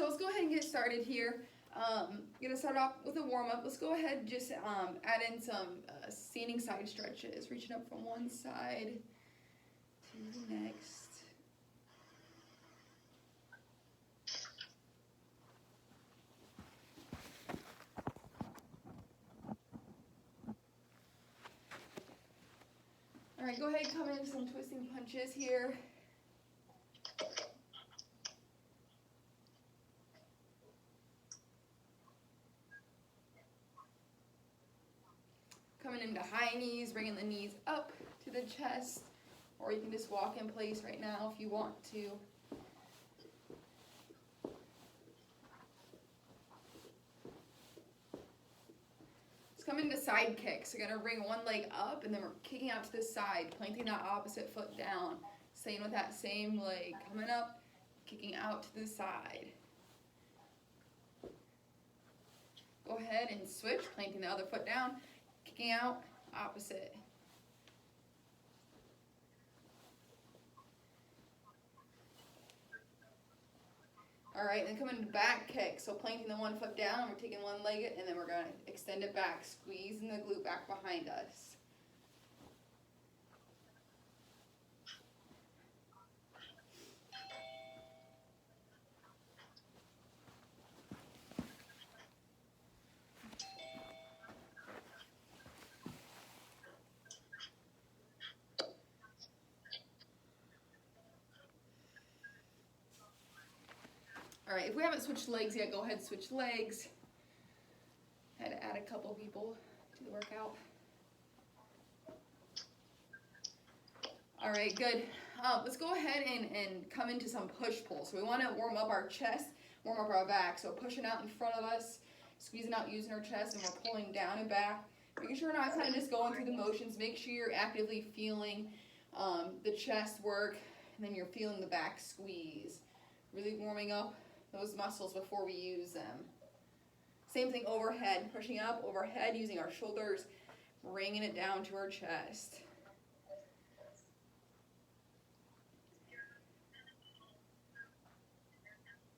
let's go ahead and get started here. Gonna start off with a warm-up. Let's go ahead and just add in some standing side stretches, reaching up from one side to the next. All right, go ahead and come into some twisting punches here. Coming into high knees, bringing the knees up to the chest, or you can just walk in place right now if you want to. Let's come into side kicks. We're gonna bring one leg up and then we're kicking out to the side, planting that opposite foot down. Staying with that same leg, coming up, kicking out to the side. Go ahead and switch, planting the other foot down, kicking out, opposite. All right, then come into back kick. So planting the one foot down, we're taking one leg and then we're gonna extend it back, squeezing the glute back behind us. All right, if we haven't switched legs yet, go ahead and switch legs. Had to add a couple people to the workout. All right, good. Let's go ahead and come into some push-pull. So we want to warm up our chest, warm up our back. So pushing out in front of us, squeezing out using our chest, and we're pulling down and back. Making sure we're not kind of just going through the motions. Make sure you're actively feeling the chest work, and then you're feeling the back squeeze. Really warming up those muscles before we use them. Same thing overhead, pushing up overhead, using our shoulders, bringing it down to our chest.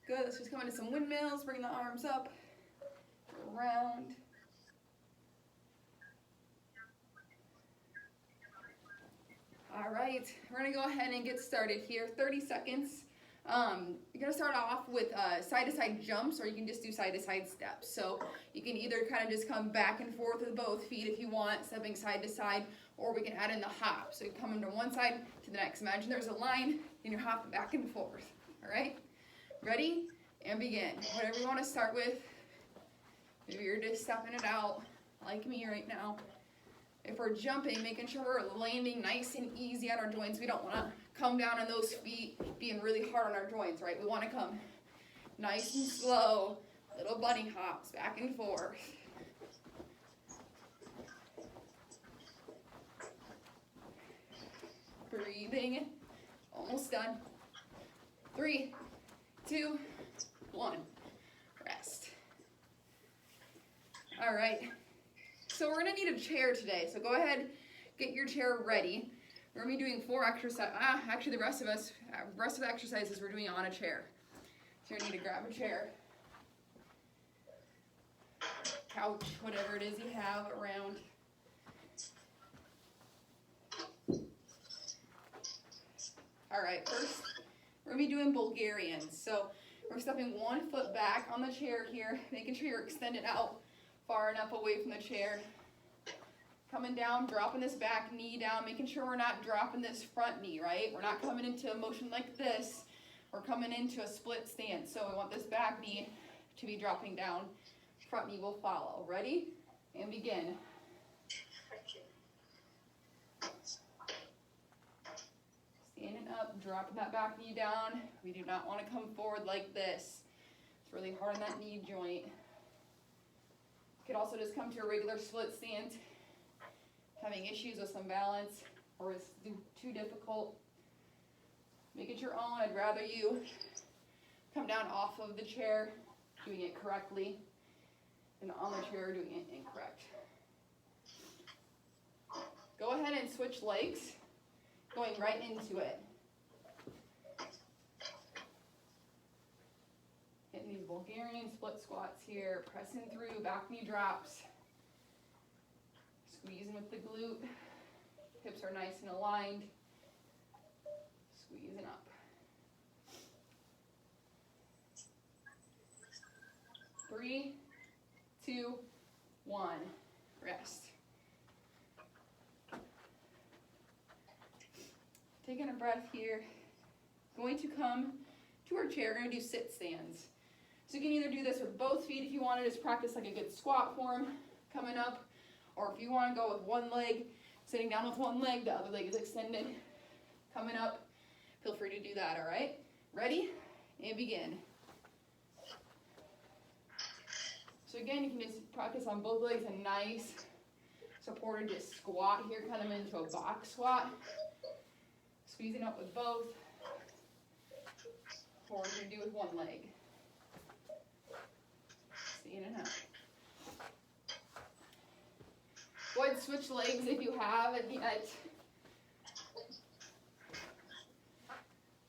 Good, let's just come into some windmills, bring the arms up, around. All right, we're gonna go ahead and get started here, 30 seconds. You're gonna start off with side-to-side jumps, or you can just do side-to-side steps. So you can either kind of just come back and forth with both feet if you want, stepping side to side, or we can add in the hop. So you come from one side to the next. Imagine there's a line and you're hopping back and forth. All right, ready? And begin. Whatever you want to start with. Maybe you're just stepping it out like me right now. If we're jumping, making sure we're landing nice and easy on our joints. We don't want to come down on those feet being really hard on our joints, right? We want to come nice and slow, little bunny hops back and forth. Breathing, almost done. 3, 2, 1, rest. All right. So we're gonna need a chair today. So go ahead, get your chair ready. We're gonna be doing 4 exercises. Actually, the rest of the exercises we're doing on a chair. So you're gonna need to grab a chair, couch, whatever it is you have around. All right, first we're gonna be doing Bulgarians. So we're stepping one foot back on the chair here, making sure you're extended out far enough away from the chair. Coming down, dropping this back knee down, making sure we're not dropping this front knee, right? We're not coming into a motion like this. We're coming into a split stance. So we want this back knee to be dropping down. Front knee will follow. Ready? And begin. Standing up, dropping that back knee down. We do not want to come forward like this. It's really hard on that knee joint. You could also just come to a regular split stance. Having issues with some balance, or it's too difficult, make it your own. I'd rather you come down off of the chair, doing it correctly, than on the chair doing it incorrect. Go ahead and switch legs, going right into it. Hitting Getting these Bulgarian split squats here, pressing through, back knee drops. Squeezing with the glute. Hips are nice and aligned. Squeezing up. 3, 2, 1. Rest. Taking a breath here. Going to come to our chair. We're going to do sit stands. So you can either do this with both feet if you want to just practice like a good squat form coming up, or if you want to go with one leg, sitting down with one leg, the other leg is extended, coming up, feel free to do that, all right? Ready? And begin. So again, you can just practice on both legs, a nice supported just squat here, kind of into a box squat. Squeezing up with both, or you can do with one leg. In and out. Go ahead and switch legs if you haven't yet.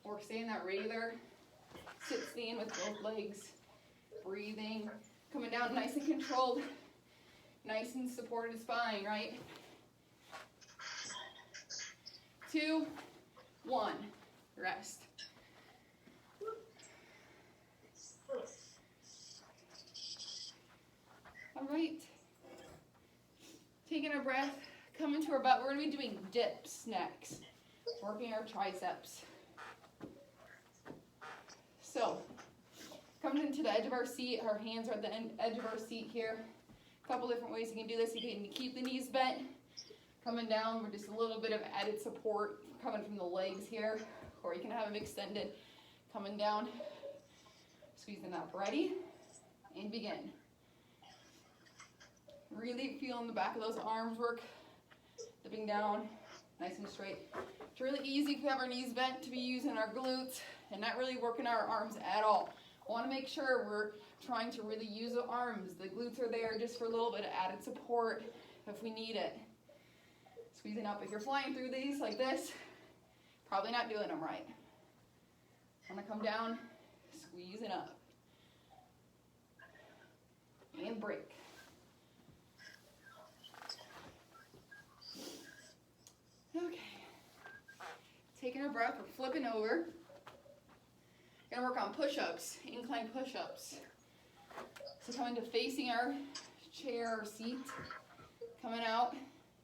Or stay in that regular sit stand with both legs. Breathing. Coming down nice and controlled. Nice and supported spine, right? 2, 1. Rest. All right, taking a breath, coming to our butt. We're going to be doing dips next, working our triceps. So, coming into the edge of our seat, our hands are at the edge of our seat here. A couple different ways you can do this. You can keep the knees bent, coming down with just a little bit of added support coming from the legs here, or you can have them extended, coming down, squeezing up. Ready? And begin. Really feeling the back of those arms work, dipping down, nice and straight. It's really easy if we have our knees bent to be using our glutes and not really working our arms at all. I want to make sure we're trying to really use the arms. The glutes are there just for a little bit of added support if we need it. Squeezing up. If you're flying through these like this, probably not doing them right. I'm going to come down, squeezing up, and break. Okay, taking a breath, we're flipping over. Gonna work on push-ups, incline push-ups. So coming to facing our chair or seat, coming out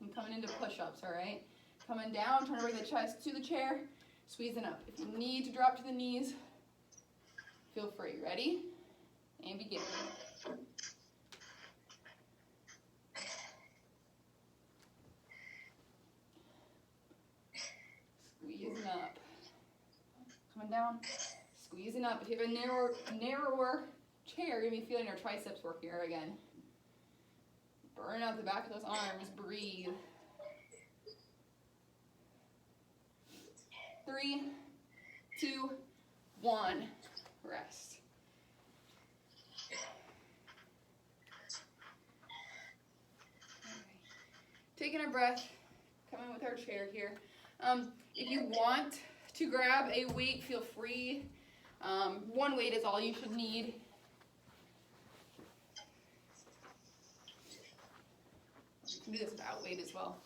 and coming into push-ups, all right? Coming down, trying to bring the chest to the chair, squeezing up. If you need to drop to the knees, feel free. Ready? And begin. Squeezing up. Coming down, squeezing up. If you have a narrower chair, you're going to be feeling your triceps work here again. Burn out the back of those arms. Breathe. 3, 2, 1. Rest. Okay. Taking a breath. Coming with our chair here. If you want to grab a weight, feel free. One weight is all you should need. You can do this without weight as well.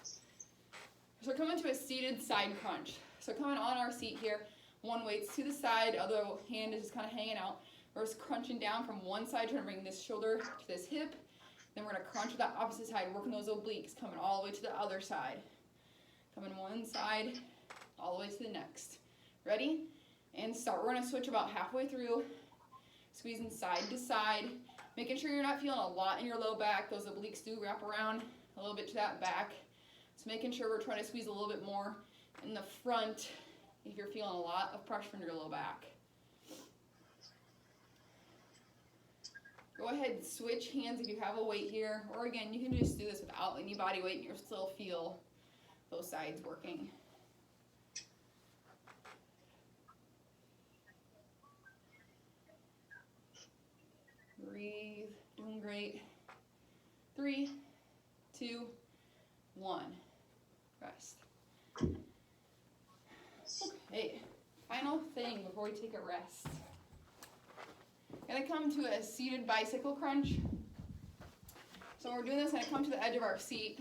So we're coming to a seated side crunch. So coming on our seat here, one weight's to the side, other hand is just kind of hanging out. We're just crunching down from one side, trying to bring this shoulder to this hip. Then we're going to crunch to that opposite side, working those obliques, coming all the way to the other side. Coming one side, all the way to the next. Ready? And start. We're going to switch about halfway through, squeezing side to side, making sure you're not feeling a lot in your low back. Those obliques do wrap around a little bit to that back. So making sure we're trying to squeeze a little bit more in the front if you're feeling a lot of pressure in your low back. Go ahead and switch hands if you have a weight here. Or again, you can just do this without any body weight and you'll still feel those sides working. Breathe, doing great. 3, 2, 1. Rest. Okay, final thing before we take a rest. Gonna gonna come to a seated bicycle crunch. So when we're doing this, I'm gonna come to the edge of our seat.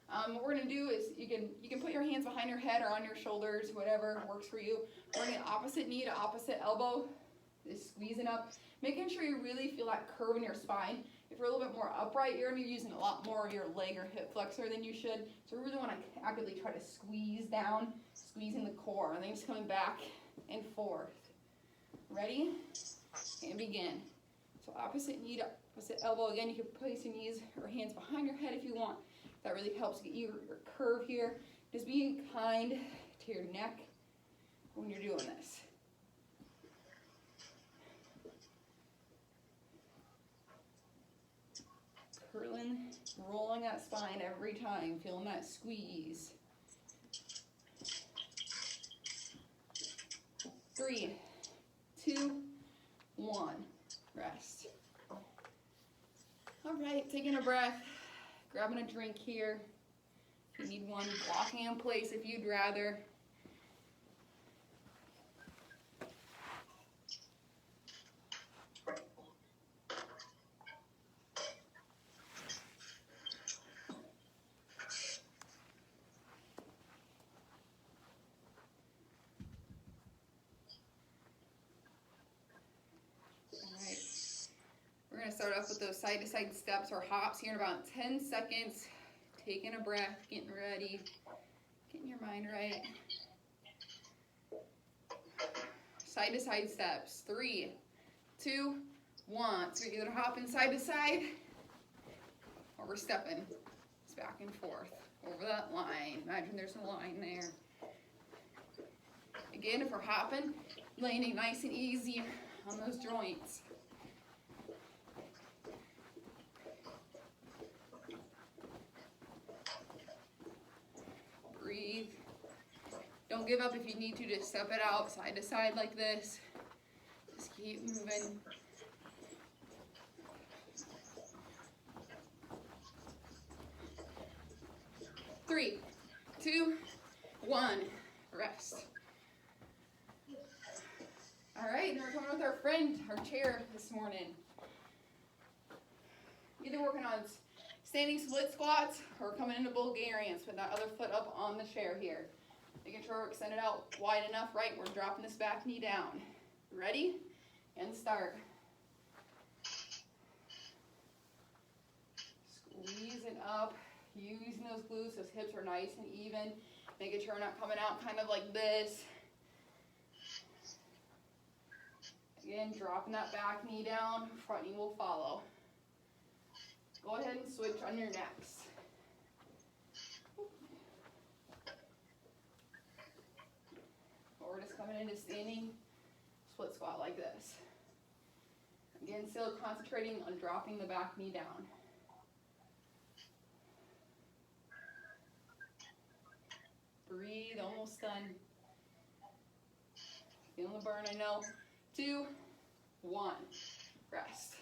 What we're gonna do is you can put your hands behind your head or on your shoulders, whatever works for you. We're gonna opposite knee to opposite elbow, just squeezing up, making sure you really feel that curve in your spine. If you're a little bit more upright, you're gonna be using a lot more of your leg or hip flexor than you should. So we really wanna actively try to squeeze down, squeezing the core, and then just coming back and forth. Ready? And begin. So opposite knee to opposite elbow. Again, you can place your knees or hands behind your head if you want. That really helps get you your curve here. Just being kind to your neck when you're doing this. Curling, rolling that spine every time, feeling that squeeze. 3, 2, 1, rest. All right, taking a breath, grabbing a drink here. If you need one, walking in place if you'd rather. We're going to start off with those side-to-side steps or hops here in about 10 seconds. Taking a breath, getting ready, getting your mind right. Side-to-side steps. 3, 2, 1. So you're either hopping side to side or we're stepping. It's back and forth over that line. Imagine there's a line there. Again, if we're hopping, landing nice and easy on those joints. Breathe. Don't give up if you need to. Just step it out side to side like this. Just keep moving. Three, 2, 1, rest. All right, now we're coming with our friend, our chair this morning. Either working on standing split squats or coming into Bulgarians with that other foot up on the chair here. Making sure we're extended out wide enough, right? We're dropping this back knee down. Ready? And start. Squeezing up, using those glutes, those hips are nice and even. Making sure we're not coming out kind of like this. Again, dropping that back knee down, front knee will follow. Go ahead and switch on your next. Or we're just coming into standing split squat like this. Again, still concentrating on dropping the back knee down. Breathe, almost done. Feeling the burn, I know. 2, 1, rest.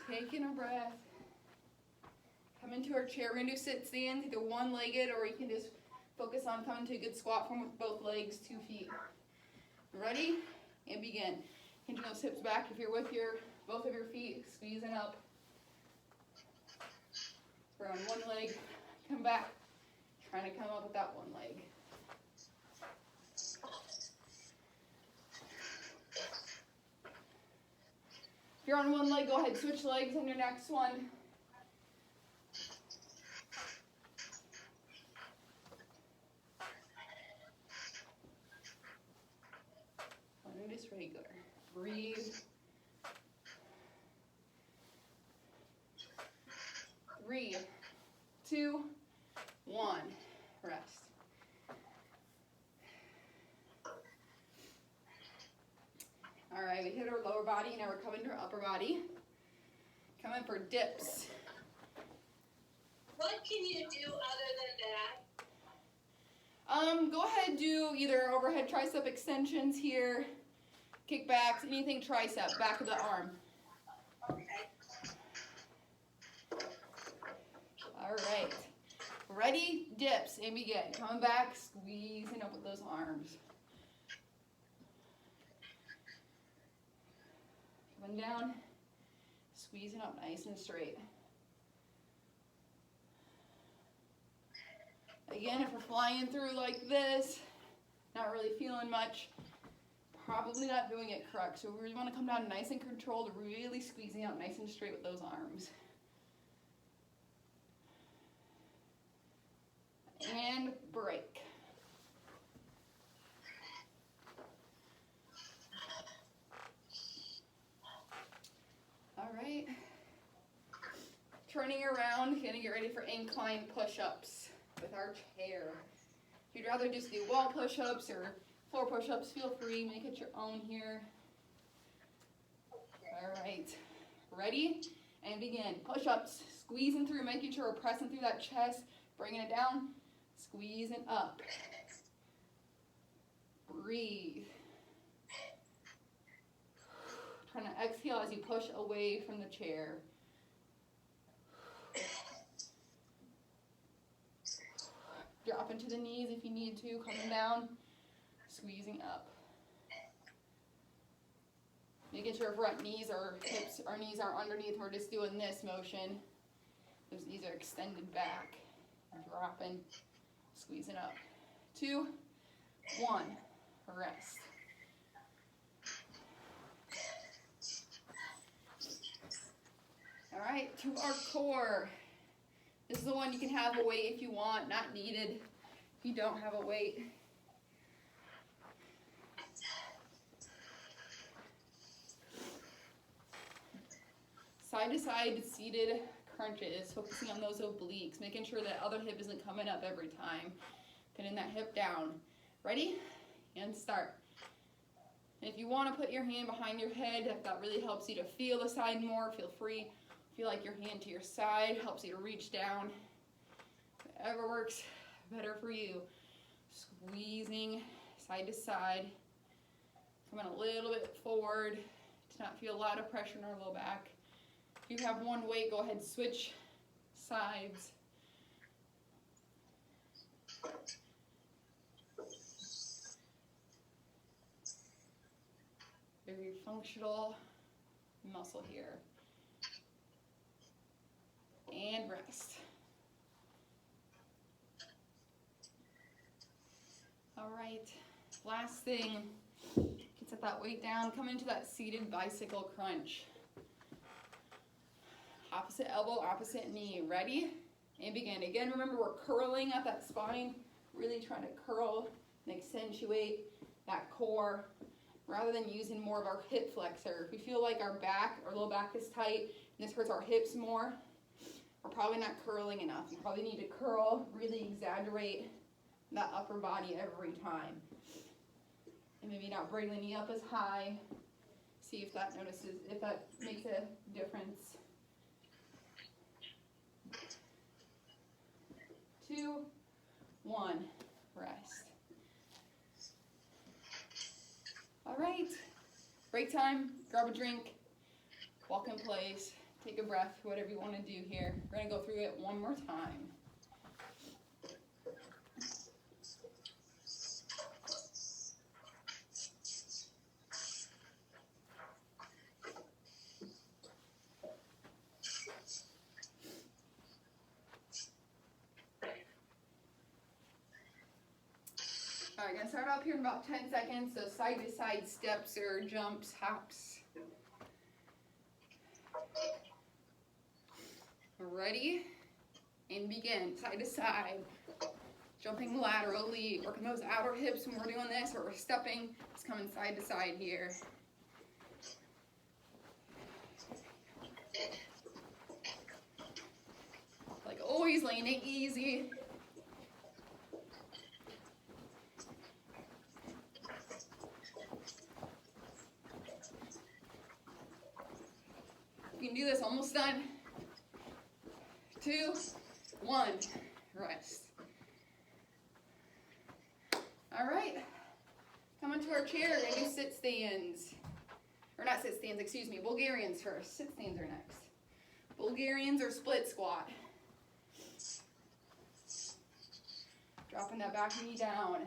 Taking a breath. Come into our chair. We're going to do sit stands, either one-legged or you can just focus on coming to a good squat form with both legs, 2 feet. Ready? And begin. Hinge those hips back if you're with both of your feet, squeezing up. We're on one leg, come back, trying to come up with that one leg. If you're on one leg, go ahead, switch legs on your next one. And just regular. Breathe. Three, 2, 1, rest. All right, we hit our lower body, now we're coming to our upper body. Coming for dips. What can you do other than that? Go ahead and do either overhead tricep extensions here, kickbacks, anything tricep, back of the arm. Okay. All right, ready, dips, and begin. Coming back, squeezing up with those arms. Coming down, squeezing up nice and straight. Again, if we're flying through like this, not really feeling much, probably not doing it correct. So we really want to come down nice and controlled, really squeezing out nice and straight with those arms. And break. All right. Turning around, gonna get ready for incline push-ups with our chair. If you'd rather just do wall push-ups or floor push-ups, feel free, make it your own here. All right, ready? And begin. Push-ups, squeezing through, making sure we're pressing through that chest, bringing it down, squeezing up. Breathe. Trying to exhale as you push away from the chair. Drop into the knees if you need to, coming down, squeezing up. Making sure if we're at knees or hips, our knees aren't underneath, we're just doing this motion. Those knees are extended back. Dropping, squeezing up. 2, 1, rest. All right, to our core. This is the one you can have a weight if you want, not needed if you don't have a weight. Side to side seated crunches, focusing on those obliques, making sure that other hip isn't coming up every time. Pinning that hip down. Ready? And start. And if you want to put your hand behind your head, if that really helps you to feel the side more, feel free. Feel like your hand to your side helps you to reach down. Whatever works better for you. Squeezing side to side. Coming a little bit forward to not feel a lot of pressure in our low back. If you have one weight, go ahead, switch sides. Very functional muscle here. And rest. All right, last thing, you can set that weight down, come into that seated bicycle crunch. Opposite elbow, opposite knee, ready? And begin. Again, remember we're curling at that spine, really trying to curl and accentuate that core rather than using more of our hip flexor. If we feel like our back, our low back is tight and this hurts our hips more, we're probably not curling enough. You probably need to curl, really exaggerate that upper body every time. And maybe not bring the knee up as high. See if that makes a difference. 2, 1, rest. All right, break time, grab a drink, walk in place, take a breath, whatever you want to do here. We're going to go through it one more time. All right, gonna start off here in about 10 seconds. So side to side steps or jumps, hops. Ready? And begin. Side to side. Jumping laterally, working those outer hips when we're doing this, or we're stepping. Just coming side to side here. Like always, laying it easy. You can do this, almost done. 2, 1, rest. All right, come onto our chair and do sit stands. Or not sit stands, excuse me, Bulgarians first. Sit stands are next. Bulgarians or split squat. Dropping that back knee down.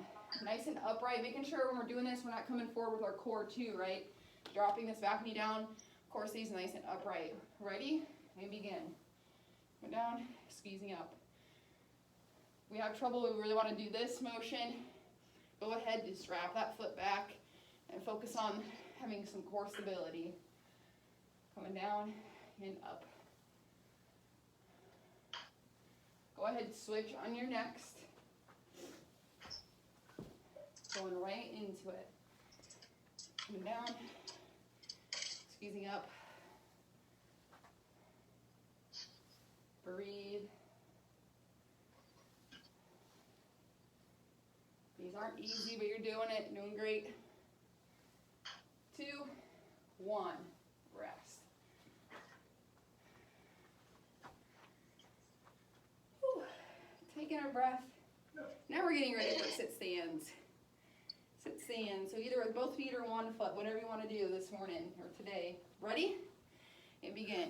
Nice and upright, making sure when we're doing this, we're not coming forward with our core too, right? Dropping this back knee down, Core stays nice and upright. Ready? And begin. Go down, squeezing up. We have trouble, we really want to do this motion. Go ahead, just wrap that foot back and focus on having some core stability. Coming down and up. Go ahead, switch on your next. Going right into it. Coming down, squeezing up. Breathe. These aren't easy, but you're doing it, doing great. 2, 1, rest. Whew. Taking a breath. Now we're getting ready for sit stands. Sit stands, so either with both feet or one foot, whatever you want to do this morning or today. Ready? And begin.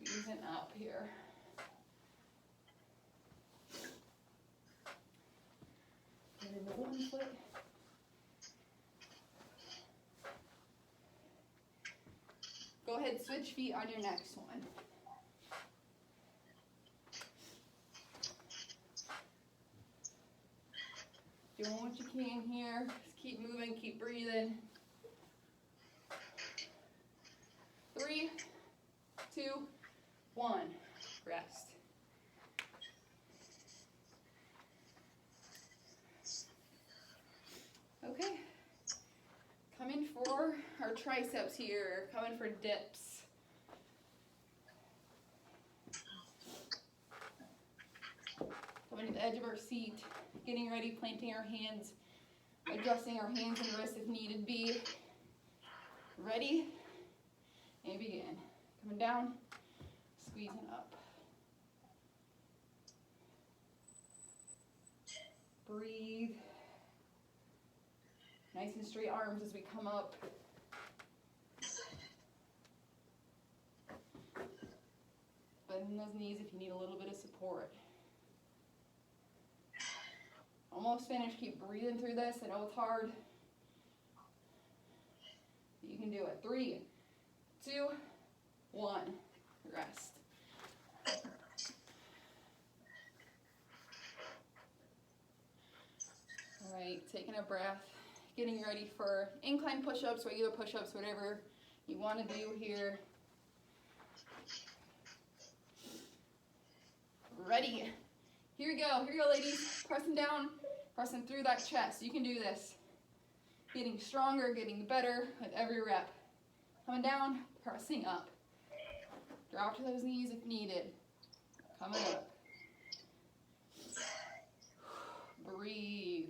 Squeezing up here. And then the one foot. Go ahead, switch feet on your next one. Doing what you can here. Just keep moving, keep breathing. 3, 2, 1, rest. Okay, coming for our triceps here, coming for dips. Coming to the edge of our seat, getting ready, planting our hands, adjusting our hands and wrists if needed be. Ready? And begin. Coming down, squeezing up. Breathe. Nice and straight arms as we come up. Bend those knees if you need a little bit of support. Almost finished. Keep breathing through this. I know it's hard. You can do it. 3, 2, 1. Rest. All right, taking a breath. Getting ready for incline push-ups, regular push-ups, whatever you want to do here. Ready. Here we go, ladies. Pressing down, pressing through that chest. You can do this. Getting stronger, getting better with every rep. Coming down, pressing up. Drop to those knees if needed. Coming up. Breathe.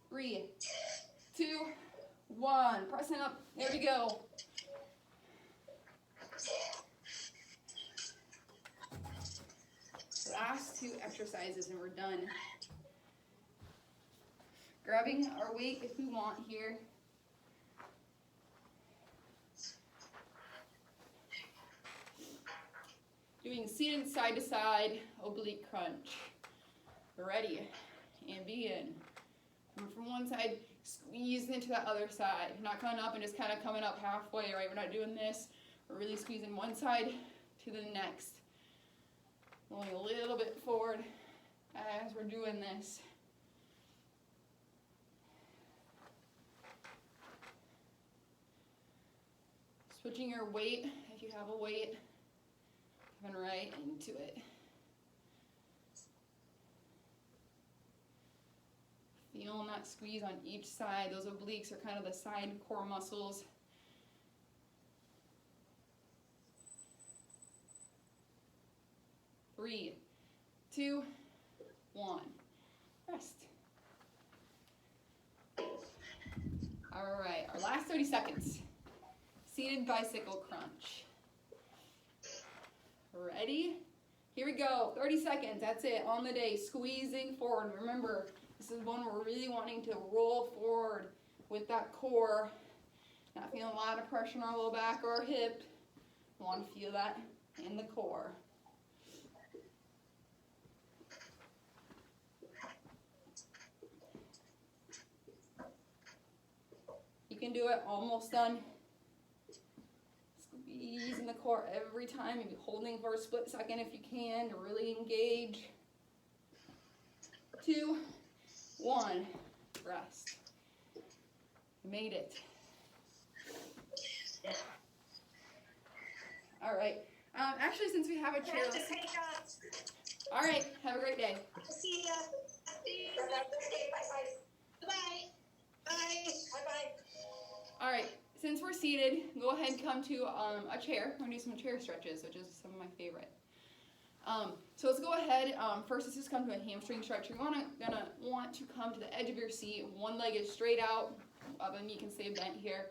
Three, 2, 1. Pressing up. There we go. Last 2 exercises and we're done. Grabbing our weight if we want here. Doing seated side to side oblique crunch. Ready and begin. From one side, squeeze into that other side. Not coming up and just kind of coming up halfway, right? We're not doing this. We're really squeezing one side to the next. Going a little bit forward as we're doing this. Switching your weight, if you have a weight, coming right into it. Feeling that squeeze on each side. Those obliques are kind of the side core muscles. Three, 2, 1. Rest. All right, our last 30 seconds. Seated bicycle crunch. Ready? Here we go. 30 seconds. That's it. On the day. Squeezing forward. Remember, this is one we're really wanting to roll forward with that core. Not feeling a lot of pressure on our low back or our hip. We want to feel that in the core. can do it. Almost done. Squeezing the core every time. Maybe holding for a split second if you can to really engage. 2, 1, rest. You made it. All right. Actually, since we have a chair, all right. Have a great day. See ya. Bye. Bye. Bye. All right. Since we're seated, go ahead and come to a chair. We're gonna do some chair stretches, which is some of my favorite. So let's go ahead. First, let's just come to a hamstring stretch. You're gonna want to come to the edge of your seat. One leg is straight out. Other knee can stay bent here.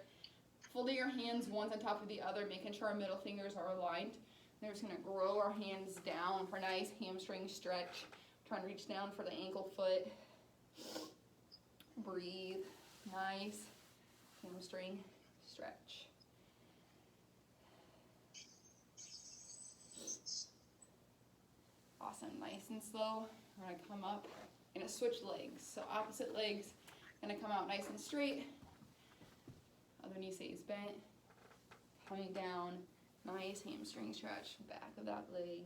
Folding your hands one's on top of the other, making sure our middle fingers are aligned. Then we're just gonna grow our hands down for a nice hamstring stretch. Try and reach down for the ankle foot. Breathe. Nice hamstring stretch. Awesome. Nice and slow. We're gonna come up. Gonna switch legs. So opposite legs gonna come out nice and straight. Other knee stays bent. Coming down. Nice hamstring stretch. Back of that leg.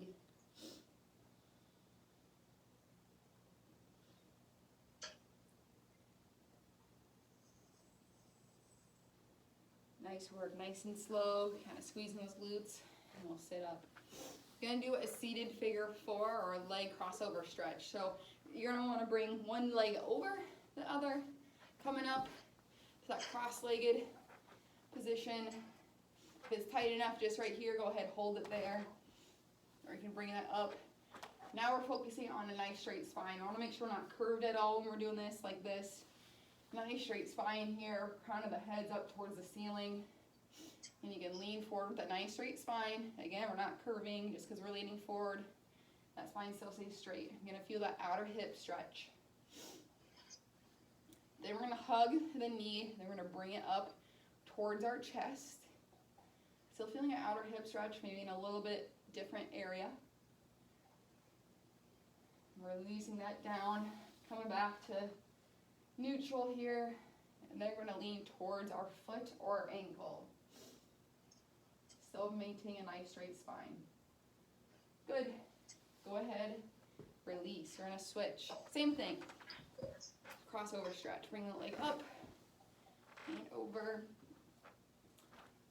Nice work. Nice and slow. Kind of squeezing those glutes. And we'll sit up. Gonna do a seated figure 4 or a leg crossover stretch. So you're gonna want to bring one leg over the other, coming up to that cross-legged position. If it's tight enough, just right here, go ahead, hold it there, or you can bring that up. Now we're focusing on a nice straight spine. I want to make sure we're not curved at all when we're doing this, like this. Nice straight spine here, crown of the head's up towards the ceiling. And you can lean forward with a nice straight spine. Again, we're not curving just because we're leaning forward. That spine still stays straight. You're going to feel that outer hip stretch. Then we're going to hug the knee. Then we're going to bring it up towards our chest. Still feeling an outer hip stretch, maybe in a little bit different area. We're releasing that down, coming back to neutral here. And then we're going to lean towards our foot or ankle. Still maintaining a nice straight spine. Good. Go ahead, release. We're gonna switch. Same thing. Crossover stretch. Bring the leg up and over.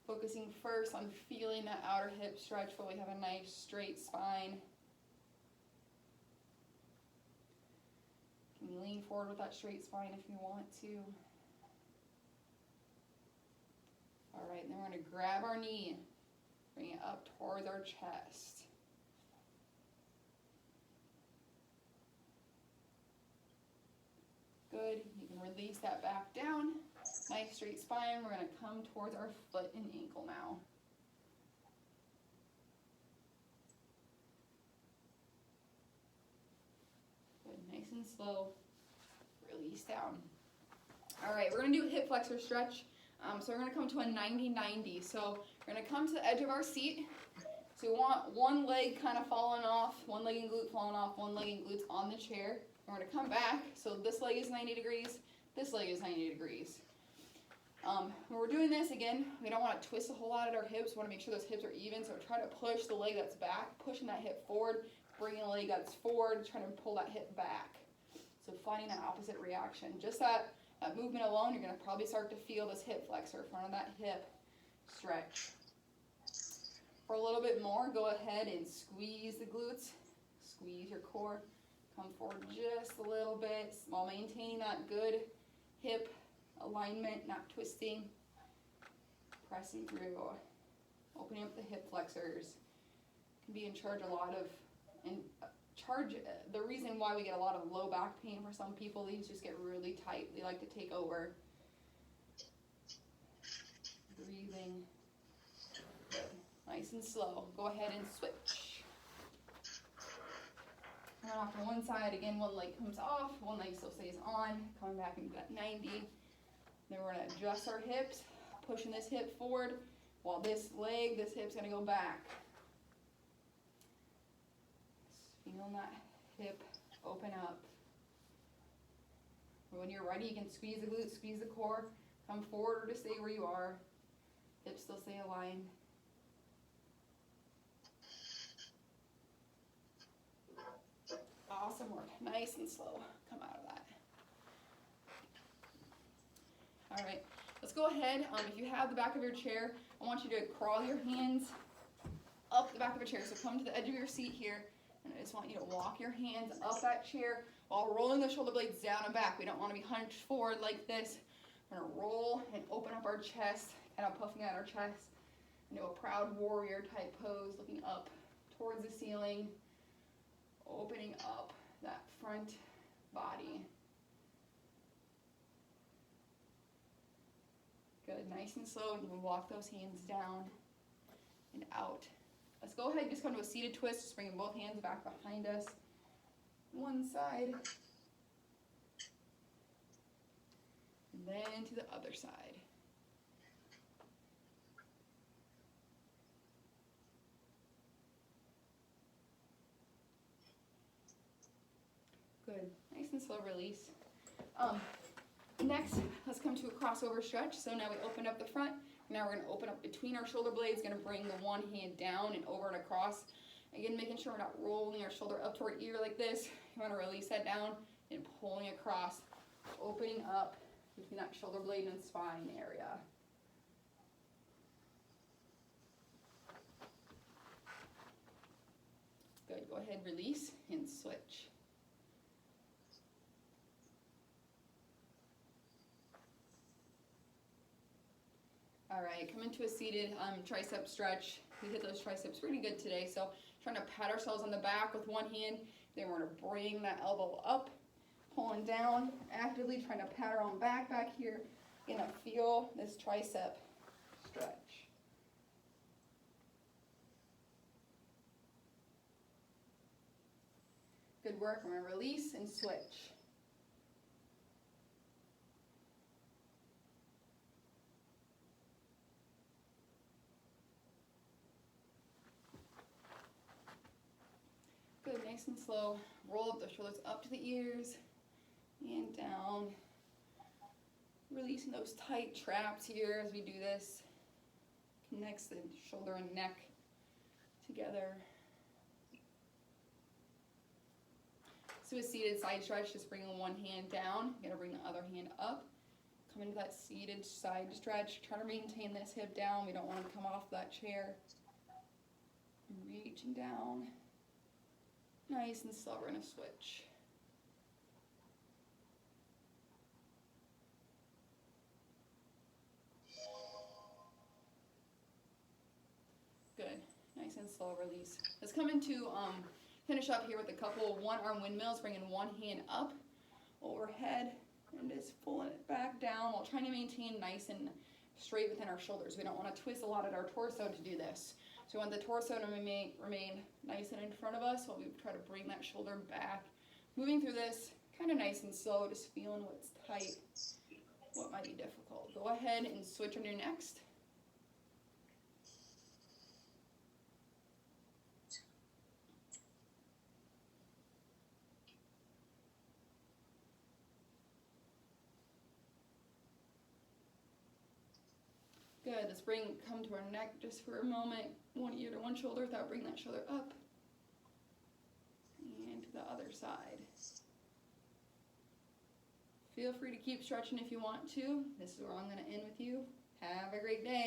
Focusing first on feeling that outer hip stretch while we have a nice straight spine. You can lean forward with that straight spine if you want to. All right, then we're gonna grab our knee. Bring it up towards our chest. Good. You can release that back down. Nice straight spine. We're going to come towards our foot and ankle now. Good. Nice and slow. Release down. All right, we're going to do a hip flexor stretch. So we're going to come to a 90-90. So we're going to come to the edge of our seat. So we want one leg kind of falling off, one leg and glute falling off, one leg and glutes on the chair. We're going to come back. So this leg is 90 degrees, this leg is 90 degrees. When we're doing this, again, we don't want to twist a whole lot at our hips. We want to make sure those hips are even. So try to push the leg that's back, pushing that hip forward, bringing the leg that's forward, trying to pull that hip back. So finding that opposite reaction. Just that movement alone, you're going to probably start to feel this hip flexor in front of that hip stretch. For a little bit more, go ahead and squeeze the glutes, squeeze your core, come forward just a little bit while maintaining that good hip alignment, not twisting, pressing through, opening up the hip flexors. Can be in charge a lot of, the reason why we get a lot of low back pain for some people, these just get really tight. They like to take over. Breathing. Nice and slow. Go ahead and switch. Coming off to one side, again, one leg comes off, one leg still stays on, coming back into that 90. Then we're gonna adjust our hips, pushing this hip forward, while this hip's gonna go back. Feeling that hip open up. When you're ready, you can squeeze the glutes, squeeze the core, Come forward or just stay where you are. Hips still stay aligned. Awesome work. Nice and slow. Come out of that. All right. Let's go ahead. If you have the back of your chair, I want you to crawl your hands up the back of a chair. So come to the edge of your seat here, and I just want you to walk your hands up that chair while rolling the shoulder blades down and back. We don't want to be hunched forward like this. We're going to roll and open up our chest, kind of puffing out our chest into a proud warrior type pose, looking up towards the ceiling, opening up that front body. Good, nice and slow, and we'll walk those hands down and out. Let's go ahead and just come to a seated twist, just bringing both hands back behind us. One side. And then to the other side. Good, nice and slow release. Next, let's come to a crossover stretch. So now we opened up the front. Now we're going to open up between our shoulder blades. Going to bring the one hand down and over and across. Again, making sure we're not rolling our shoulder up toward ear like this. You want to release that down and pulling across, opening up between that shoulder blade and spine area. Good, go ahead, release and switch. All right, come into a seated tricep stretch. We hit those triceps pretty good today, so trying to pat ourselves on the back with one hand. Then we're going to bring that elbow up, pulling down, actively trying to pat our own back here. You're going to feel this tricep stretch. Good work. We're going to release and switch. Good, nice and slow. Roll up the shoulders up to the ears and down. Releasing those tight traps here as we do this. Connects the shoulder and neck together. So a seated side stretch, just bringing one hand down. You're gonna bring the other hand up. Come into that seated side stretch. Try to maintain this hip down. We don't want to come off that chair. Reaching down. Nice and slow, we're going to switch. Good, nice and slow release. Let's come into, finish up here with a couple one-arm windmills, bringing one hand up, overhead, and just pulling it back down while trying to maintain nice and straight within our shoulders. We don't want to twist a lot at our torso to do this. So we want the torso to remain nice and in front of us while we try to bring that shoulder back. Moving through this kind of nice and slow, just feeling what's tight, what might be difficult. Go ahead and switch on your next. Good, let's come to our neck just for a moment. One ear to one shoulder without bringing that shoulder up. And to the other side. Feel free to keep stretching if you want to. This is where I'm going to end with you. Have a great day.